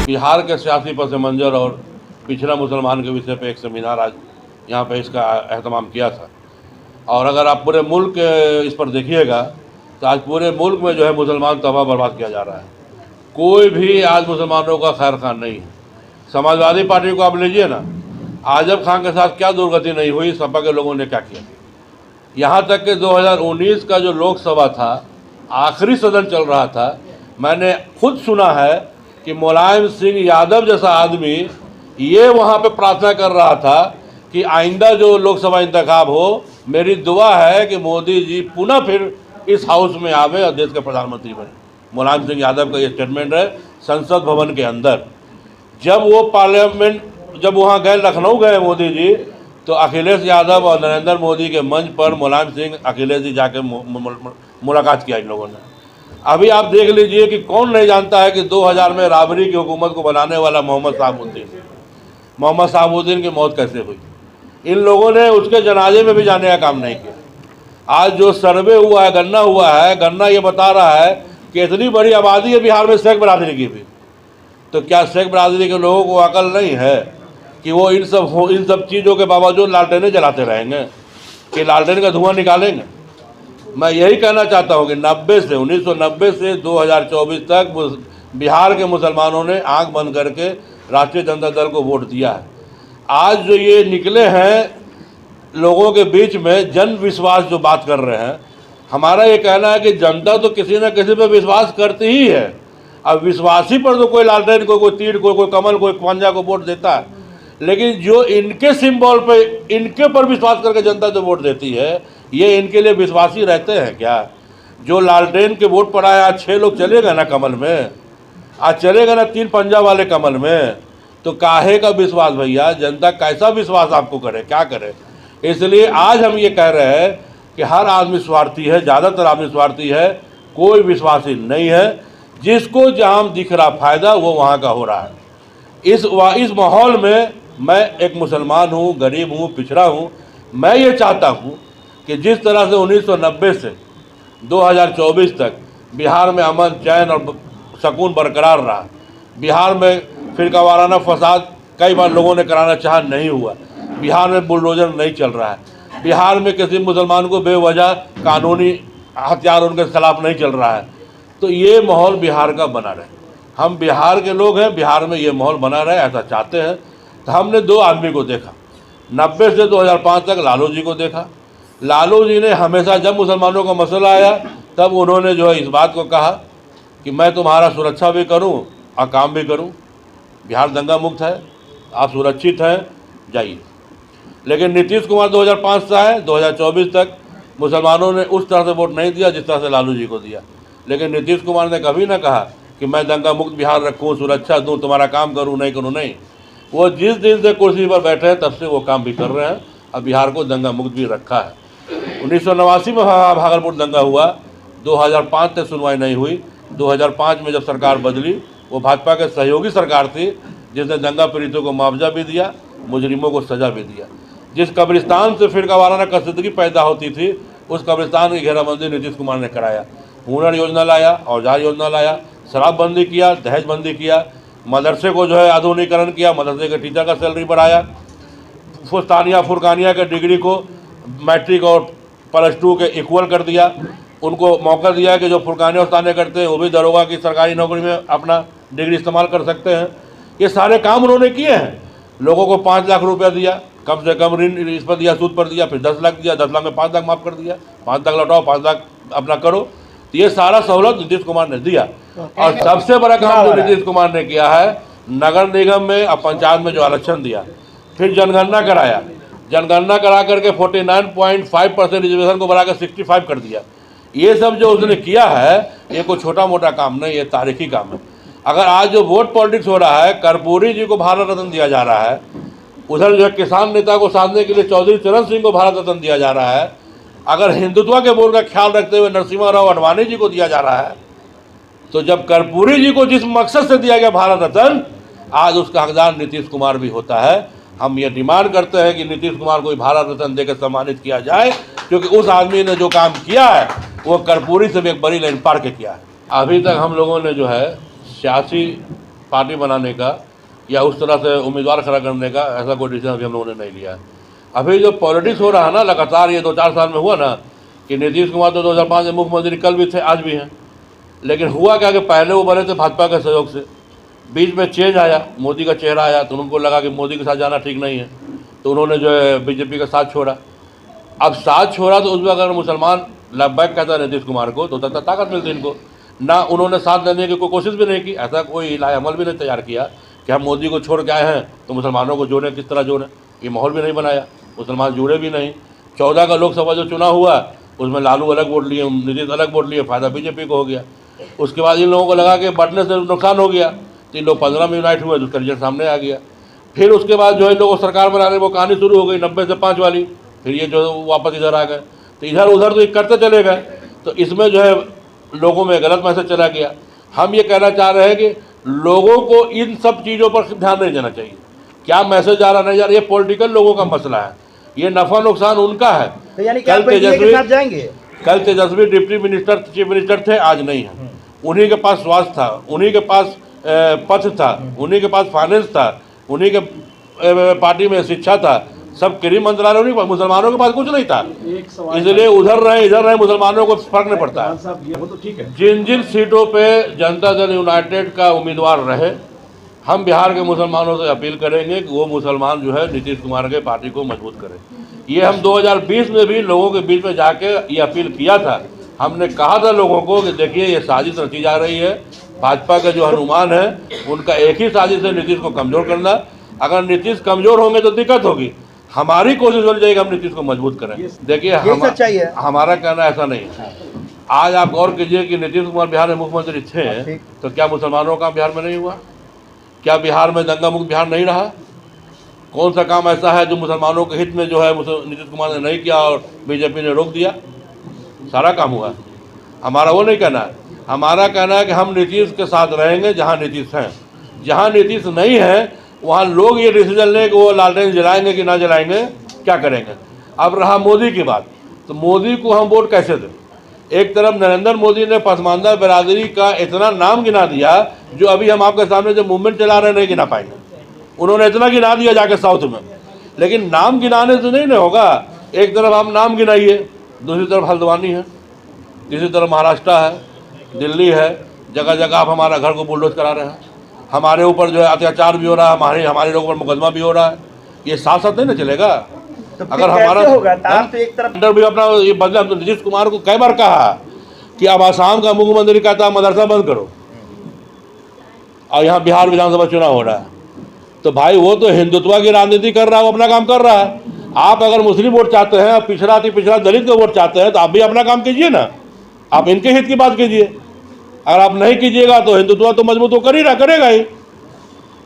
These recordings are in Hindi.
बिहार के सियासी पस मंजर और पिछड़ा मुसलमान के विषय पे एक सेमिनार आज यहाँ पे इसका अहतमाम किया था। और अगर आप पूरे मुल्क इस पर देखिएगा तो आज पूरे मुल्क में जो है मुसलमान तबाह बर्बाद किया जा रहा है। कोई भी आज मुसलमानों का खैर खान नहीं है। समाजवादी पार्टी को आप लीजिए ना, आजम खान के साथ क्या दुर्गति नहीं हुई, सपा के लोगों ने क्या किया। यहाँ तक कि 2019 का जो लोकसभा था, आखिरी सदन चल रहा था, मैंने खुद सुना है कि मुलायम सिंह यादव जैसा आदमी ये वहाँ पे प्रार्थना कर रहा था कि आइंदा जो लोकसभा इंतखाब हो, मेरी दुआ है कि मोदी जी पुनः फिर इस हाउस में आवे और देश के प्रधानमंत्री बने। मुलायम सिंह यादव का ये स्टेटमेंट है संसद भवन के अंदर। जब वो पार्लियामेंट, जब वहाँ गए, लखनऊ गए मोदी जी, तो अखिलेश यादव और नरेंद्र मोदी के मंच पर मुलायम सिंह अखिलेश जी जाके मुलाकात किया इन लोगों ने। अभी आप देख लीजिए कि कौन नहीं जानता है कि 2000 में राबरी की हुकूमत को बनाने वाला मोहम्मद शहाबुद्दीन की मौत कैसे हुई। इन लोगों ने उसके जनाजे में भी जाने का काम नहीं किया। आज जो सर्वे हुआ है, गन्ना हुआ है, गन्ना ये बता रहा है कि इतनी बड़ी आबादी है बिहार में शेख बरादरी की भी, तो क्या शेख बरादरी के लोगों को अकल नहीं है कि वो इन सब चीज़ों के बावजूद लालटेनें जलाते रहेंगे, कि लालटेन का धुआं निकालेंगे। मैं यही कहना चाहता हूँ कि 1990 से 2024 तक बिहार के मुसलमानों ने आंख बंद करके राष्ट्रीय जनता दल को वोट दिया है। आज जो ये निकले हैं लोगों के बीच में जन विश्वास जो बात कर रहे हैं, हमारा ये कहना है कि जनता तो किसी न किसी पर विश्वास करती ही है। अब विश्वासी पर तो कोई लालटेन को, कोई तीर को, कोई कमल, कोई पंजा को वोट देता है, लेकिन जो इनके सिंबल पे, इनके पर विश्वास करके जनता जो वोट देती है, ये इनके लिए विश्वासी रहते हैं क्या? जो लालटेन के वोट पर आए, आज 6 लोग चले गए ना कमल में, आज चले गए ना 3 पंजा वाले कमल में, तो काहे का विश्वास भैया? जनता कैसा विश्वास आपको करे, क्या करे? इसलिए आज हम ये कह रहे हैं कि हर आदमी स्वार्थी है, ज़्यादातर आदमी स्वार्थी है, कोई विश्वासी नहीं है। जिसको जहाँ दिख रहा फ़ायदा वो वहाँ का हो रहा है। इस माहौल में मैं एक मुसलमान हूँ, गरीब हूँ, पिछड़ा हूँ। मैं ये चाहता हूँ कि जिस तरह से 1990 से 2024 तक बिहार में अमन, चैन और सुकून बरकरार रहा, बिहार में फिरकावाराना फसाद कई बार लोगों ने कराना चाहा, नहीं हुआ। बिहार में बुलडोजर नहीं चल रहा है। बिहार में किसी मुसलमान को बेवजह कानूनी हथियार उनके खिलाफ नहीं चल रहा है। तो ये माहौल बिहार का बना रहे। हम बिहार के लोग हैं, बिहार में ये माहौल बना रहे, ऐसा चाहते हैं। तो हमने 2 आदमी को देखा। 90 से 2005 तक लालू जी को देखा। लालू जी ने हमेशा जब मुसलमानों का मसला आया तब उन्होंने जो है इस बात को कहा कि मैं तुम्हारा सुरक्षा भी करूं और काम भी करूं। बिहार दंगा मुक्त है, आप सुरक्षित हैं, जाइए। लेकिन नीतीश कुमार 2005 से आए 2024 तक मुसलमानों ने उस तरह से वोट नहीं दिया जिस तरह से लालू जी को दिया। लेकिन नीतीश कुमार ने कभी ना कहा कि मैं दंगा मुक्त बिहार रखूं, सुरक्षा दूं, तुम्हारा काम करूं, नहीं करूं, नहीं। वो जिस दिन से कुर्सी पर बैठे हैं तब से वो काम भी कर रहे हैं और बिहार को दंगा मुक्त भी रखा है। 1989 में भागलपुर दंगा हुआ, 2005 तक सुनवाई नहीं हुई। 2005 में जब सरकार बदली, वो भाजपा के सहयोगी सरकार थी जिसने दंगा पीड़ितों को मुआवजा भी दिया, मुजरिमों को सजा भी दिया। जिस कब्रिस्तान से फिरकावाराना कशीदगी पैदा होती थी, उस कब्रिस्तान की घेराबंदी नीतीश कुमार ने कराया। हुनर योजना लाया, औजार योजना लाया, शराबबंदी किया, दहेजबंदी किया, मदरसे को जो है आधुनिकीकरण किया, मदरसे के टीचर का सैलरी बढ़ाया, फुरकानिया के डिग्री को मैट्रिक और +2 के इक्वल कर दिया। उनको मौका दिया कि जो फुरकानिया और तानिया करते हैं वो भी दरोगा की सरकारी नौकरी में अपना डिग्री इस्तेमाल कर सकते हैं। ये सारे काम उन्होंने किए हैं। लोगों को 5 लाख रुपया दिया, कम से कम ऋण इस पर दिया, सूद पर दिया, फिर 10 लाख दिया, 10 लाख में 5 लाख माफ़ कर दिया, 5 लाख लौटाओ, 5 लाख अपना करो। ये सारा सहूलत नीतीश कुमार ने दिया। और सबसे बड़ा काम जो नीतीश कुमार ने किया है, नगर निगम में और पंचायत में जो आरक्षण दिया, फिर जनगणना कराया, जनगणना करा करके 49.5% रिजर्वेशन को बढ़ाकर 65 कर दिया। ये सब जो उसने किया है, ये कोई छोटा मोटा काम नहीं, ये तारीखी काम है। अगर आज जो वोट पॉलिटिक्स हो रहा है, कर्पूरी जी को भारत रत्न दिया जा रहा है, उधर जो है किसान नेता को साधने के लिए चौधरी चरण सिंह को भारत रत्न दिया जा रहा है, अगर हिंदुत्व के बोर्ड का ख्याल रखते हुए नरसिम्हा राव अडवाणी जी को दिया जा रहा है, तो जब कर्पूरी जी को जिस मकसद से दिया गया भारत रत्न, आज उसका हकदार नीतीश कुमार भी होता है। हम ये डिमांड करते हैं कि नीतीश कुमार को भारत रत्न देकर सम्मानित किया जाए, क्योंकि उस आदमी ने जो काम किया है वो कर्पूरी से भी एक बड़ी लाइन पार के किया है। अभी तक हम लोगों ने जो है सियासी पार्टी बनाने का या उस तरह से उम्मीदवार खड़ा करने का ऐसा कोई डिसीजन अभी हम लोगों ने नहीं लिया है। अभी जो पॉलिटिक्स हो रहा है ना लगातार, ये 2-4 साल में हुआ ना कि नीतीश कुमार तो 2005 में मुख्यमंत्री कल भी थे, आज भी हैं, लेकिन हुआ क्या कि पहले वो बने थे भाजपा के सहयोग से, बीच में चेंज आया, मोदी का चेहरा आया, तो उनको लगा कि मोदी के साथ जाना ठीक नहीं है, तो उन्होंने जो है बीजेपी का साथ छोड़ा। अब साथ छोड़ा तो उसमें अगर मुसलमान लबैक कहता है नीतीश कुमार को तो ताकत मिलती इनको ना। उन्होंने साथ देने की कोई कोशिश भी नहीं की, ऐसा कोई अमल भी नहीं तैयार किया कि हम मोदी को छोड़ के आए हैं तो मुसलमानों को जोड़ें, किस तरह जोड़ें, ये माहौल भी नहीं बनाया, मुसलमान जुड़े भी नहीं। 14 का लोकसभा जो चुनाव हुआ उसमें लालू अलग वोट लिए, नीतीश अलग वोट लिए, फ़ायदा बीजेपी को हो गया। उसके बाद इन लोगों को लगा कि बंटने से नुकसान हो गया, तो इन लोग 15 में यूनाइट हुए, उसका रिजल्ट सामने आ गया। फिर उसके बाद जो है लोगों सरकार बनाने वो कहानी शुरू हो गई 90 से 5 वाली, फिर ये जो वापस इधर आ गए, तो इधर उधर तो ये करते चले गए, तो इसमें जो है लोगों में गलत मैसेज चला गया। हम ये कहना चाह रहे हैं कि लोगों को इन सब चीज़ों पर ध्यान नहीं देना चाहिए, क्या मैसेज आ रहा नहीं जा रहा, ये पॉलिटिकल लोगों का मसला है, ये नफा नुकसान उनका है। तो यानी कि आप एनडीए के साथ जाएंगे? कल तेजस्वी डिप्टी मिनिस्टर चीफ मिनिस्टर थे, आज नहीं है। उन्हीं के पास स्वास्थ्य था, उन्हीं के पास पथ था, उन्हीं के पास फाइनेंस था, उन्हीं के पार्टी में शिक्षा था, सब गृह मंत्रालय उन्हीं के पास, मुसलमानों के पास कुछ नहीं था। इसलिए उधर रहे इधर रहे मुसलमानों को फर्क नहीं पड़ता है। जिन जिन सीटों पे जनता दल यूनाइटेड का उम्मीदवार रहे, हम बिहार के मुसलमानों से अपील करेंगे कि वो मुसलमान जो है नीतीश कुमार के पार्टी को मजबूत करें। ये हम 2020 में भी लोगों के बीच में जाके ये अपील किया था। हमने कहा था लोगों को कि देखिए ये साजिश रची जा रही है, भाजपा के जो हनुमान है उनका एक ही साजिश है नीतीश को कमज़ोर करना। अगर नीतीश कमज़ोर होंगे तो दिक्कत होगी, हमारी कोशिश होनी चाहिए हम नीतीश को मजबूत करें। देखिए हमारा कहना ऐसा नहीं है। आज आप गौर कीजिए कि नीतीश कुमार बिहार में मुख्यमंत्री थे तो क्या मुसलमानों का बिहार में नहीं हुआ? क्या बिहार में दंगा मुक्त बिहार नहीं रहा? कौन सा काम ऐसा है जो मुसलमानों के हित में जो है नीतीश कुमार ने नहीं किया और बीजेपी ने रोक दिया? सारा काम हुआ। हमारा वो नहीं कहना है, हमारा कहना है कि हम नीतीश के साथ रहेंगे जहाँ नीतीश हैं। जहाँ नीतीश नहीं है वहाँ लोग ये डिसीजन लें कि वो लालटेन जलाएंगे कि ना जलाएंगे, क्या करेंगे। अब रहा मोदी की बात, तो मोदी को हम वोट कैसे दें? एक तरफ नरेंद्र मोदी ने पसमानदा बिरादरी का इतना नाम गिना दिया जो अभी हम आपके सामने जो मूवमेंट चला रहे नहीं गिना पाएंगे। उन्होंने इतना गिना दिया जाके साउथ में, लेकिन नाम गिनाने से नहीं ना होगा। एक तरफ आप नाम गिनाइए, दूसरी तरफ हल्द्वानी है, तीसरी तरफ महाराष्ट्र है, दिल्ली है, जगह जगह आप हमारा घर को बुलडोज करा रहे हैं, हमारे ऊपर जो है अत्याचार भी हो रहा है, हमारे लोगों पर मुकदमा भी हो रहा है। ये साथ साथ नहीं ना चलेगा। तो अगर हमारा तो एक तरफ भी अपना ये बदला, तो नीतीश कुमार को कई बार कहा कि अब आसाम का मुख्यमंत्री कहता है मदरसा बंद करो, और यहाँ बिहार विधानसभा चुनाव हो रहा है, तो भाई वो तो हिंदुत्व की राजनीति कर रहा है, वो अपना काम कर रहा है। आप अगर मुस्लिम वोट चाहते हैं, पिछड़ा दलित को वोट चाहते हैं, तो आप भी अपना काम कीजिए ना, आप इनके हित की बात कीजिए। अगर आप नहीं कीजिएगा तो हिंदुत्व तो मजबूत तो करेगा ही।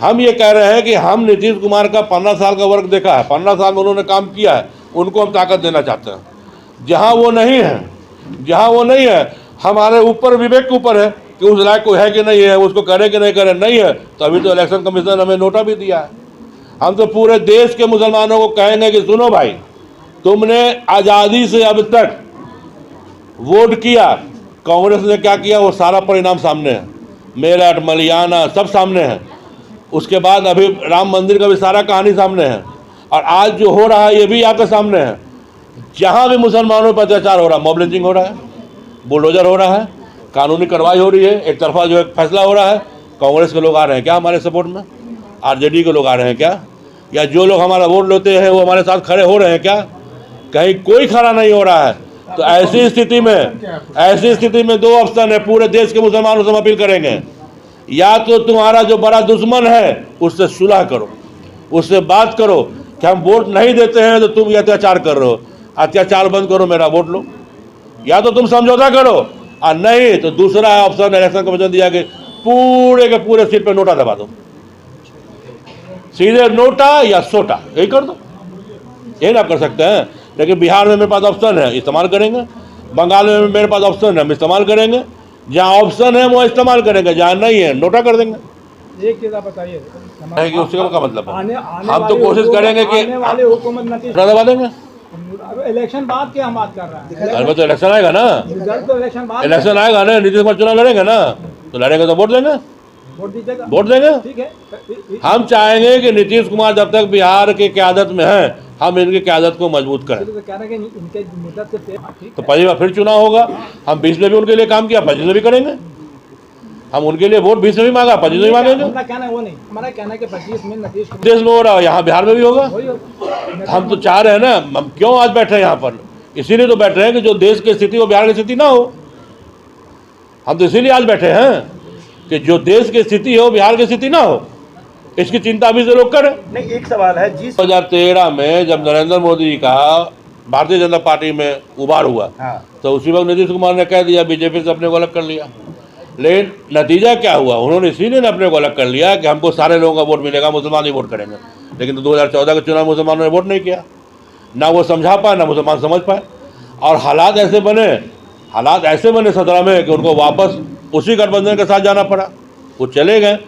हम ये कह रहे हैं कि हम नीतीश कुमार का 15 साल का वर्क देखा है, 15 साल में उन्होंने काम किया है, उनको हम ताकत देना चाहते हैं। जहाँ वो नहीं है, हमारे ऊपर विवेक के ऊपर है कि उस लायक को है कि नहीं है, उसको करे कि नहीं करे। नहीं है तो अभी तो इलेक्शन कमीशन हमें नोटा भी दिया है। हम तो पूरे देश के मुसलमानों को कहेंगे कि सुनो भाई, तुमने आज़ादी से अब तक वोट किया, कांग्रेस ने क्या किया वो सारा परिणाम सामने है, मेरठ मलियाना सब सामने है। उसके बाद अभी राम मंदिर का भी सारा कहानी सामने है, और आज जो हो रहा है ये भी आपके सामने है। जहाँ भी मुसलमानों पर अत्याचार हो रहा है, मॉब लिंचिंग हो रहा है, बुलडोजर हो रहा है, कानूनी कार्रवाई हो रही है, एक तरफा जो है फैसला हो रहा है। कांग्रेस के लोग आ रहे हैं क्या हमारे सपोर्ट में? आरजेडी के लोग आ रहे हैं क्या? या जो लोग हमारा वोट लेते हैं वो हमारे साथ खड़े हो रहे हैं क्या? कहीं कोई खड़ा नहीं हो रहा है। तो ऐसी स्थिति में दो ऑप्शन है, पूरे देश के मुसलमानों से हम अपील करेंगे, या तो तुम्हारा जो बड़ा दुश्मन है उससे सुलह करो, उससे बात करो कि हम वोट नहीं देते हैं तो तुम ये अत्याचार कर रहे हो, अत्याचार बंद करो, मेरा वोट लो, या तो तुम समझौता करो, और नहीं तो दूसरा ऑप्शन इलेक्शन कमीशन दिया कि पूरे के पूरे सीट पे नोटा दबा दो, सीधे नोटा या सोटा, यही कर दो। यही ना कर सकते हैं। लेकिन बिहार में मेरे पास ऑप्शन है, इस्तेमाल करेंगे। बंगाल में मेरे पास ऑप्शन है, हम इस्तेमाल करेंगे। जहाँ ऑप्शन है वो इस्तेमाल करेंगे, जहाँ नहीं है नोटा कर देंगे। एक चीज आप बताइए कि उसका क्या मतलब है? हम तो कोशिश करेंगे कि दबा देंगे। इलेक्शन बाद की हम बात कर रहे हैं। तो इलेक्शन आएगा ना, तो इलेक्शन आएगा ना, नीतीश कुमार चुनाव लड़ेंगे ना, तो लड़ेंगे तो वोट देंगे। वोट दीजिएगा, वोट देंगे। ठीक है। हम चाहेंगे कि नीतीश कुमार जब तक बिहार के क़यादत में हैं, हम इनकी क़यादत को मजबूत करें। तो कह रहे हैं कि इनके मुद्दत से ठीक तो 25 बार फिर चुनाव होगा। हम 20 में भी उनके लिए काम किया, 25 में भी करेंगे। हम उनके लिए वोट 20 में भी मांगा, 25 में भी मांगेंगे। हमारा कहना है वो नहीं, हमारा कहना है कि 25 में नीतीश कुमार देश में हो रहा है, यहाँ बिहार में भी होगा। वही होगा। हम तो चाह रहे हैं ना, हम क्यों आज बैठे हैं यहाँ पर, इसीलिए तो बैठ रहे हैं कि जो देश की स्थिति वो बिहार की स्थिति ना हो। हम तो इसीलिए आज बैठे हैं कि जो देश की स्थिति है वो बिहार की स्थिति ना हो, इसकी चिंता अभी से लोग करें। नहीं, एक सवाल है जी। 2013 में जब नरेंद्र मोदी का भारतीय जनता पार्टी में उभार हुआ, हाँ, तो उसी वक्त नीतीश कुमार ने कह दिया बीजेपी से अपने को अलग कर लिया। लेकिन नतीजा क्या हुआ, उन्होंने इसीलिए अपने को अलग कर लिया कि हमको सारे लोगों का वोट मिलेगा, मुसलमान ही वोट करेंगे। लेकिन तो 2014 के चुनाव मुसलमानों ने वोट नहीं किया, ना वो समझा पाए ना मुसलमान समझ पाए। और हालात ऐसे बने 17 में कि उनको वापस उसी गठबंधन के साथ जाना पड़ा। वो चले गए,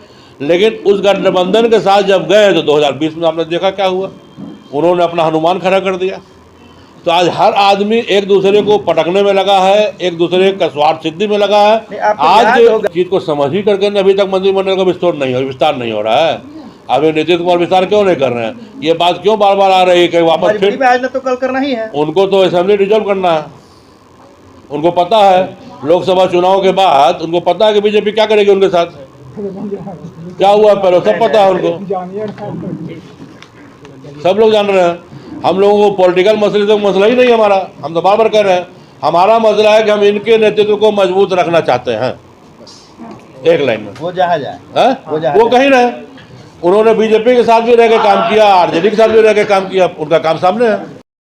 लेकिन उस गठबंधन के साथ जब गए तो 2020 में आपने देखा क्या हुआ, उन्होंने अपना हनुमान खड़ा कर दिया। तो आज हर आदमी एक दूसरे को पटकने में लगा है, एक दूसरे का स्वार्थ सिद्धि में लगा है। आज के चीज को समझ ही करके अभी तक मंत्रिमंडल का विस्तार नहीं हो रहा है। अभी नीतीश कुमार विस्तार क्यों नहीं कर रहे हैं, ये बात क्यों बार बार आ रही है कि वापस फिर आज न तो कल करना ही है। उनको तो असेंबली डिजॉल्व करना है। उनको पता है लोकसभा चुनाव के बाद, उनको पता है कि बीजेपी क्या करेगी उनके साथ, क्या हुआ पहले सब पता है उनको, सब लोग जान रहे हैं। हम लोगों को पॉलिटिकल मसले से मसला ही नहीं हमारा, हम तो बार बार कह रहे हैं हमारा मसला है कि हम इनके नेतृत्व को मजबूत रखना चाहते हैं। एक लाइन में वो जहाँ जाए, वो कहीं रहे। उन्होंने बीजेपी के साथ भी रह के काम किया, आरजेडी के साथ भी रह के काम किया, उनका काम सामने है।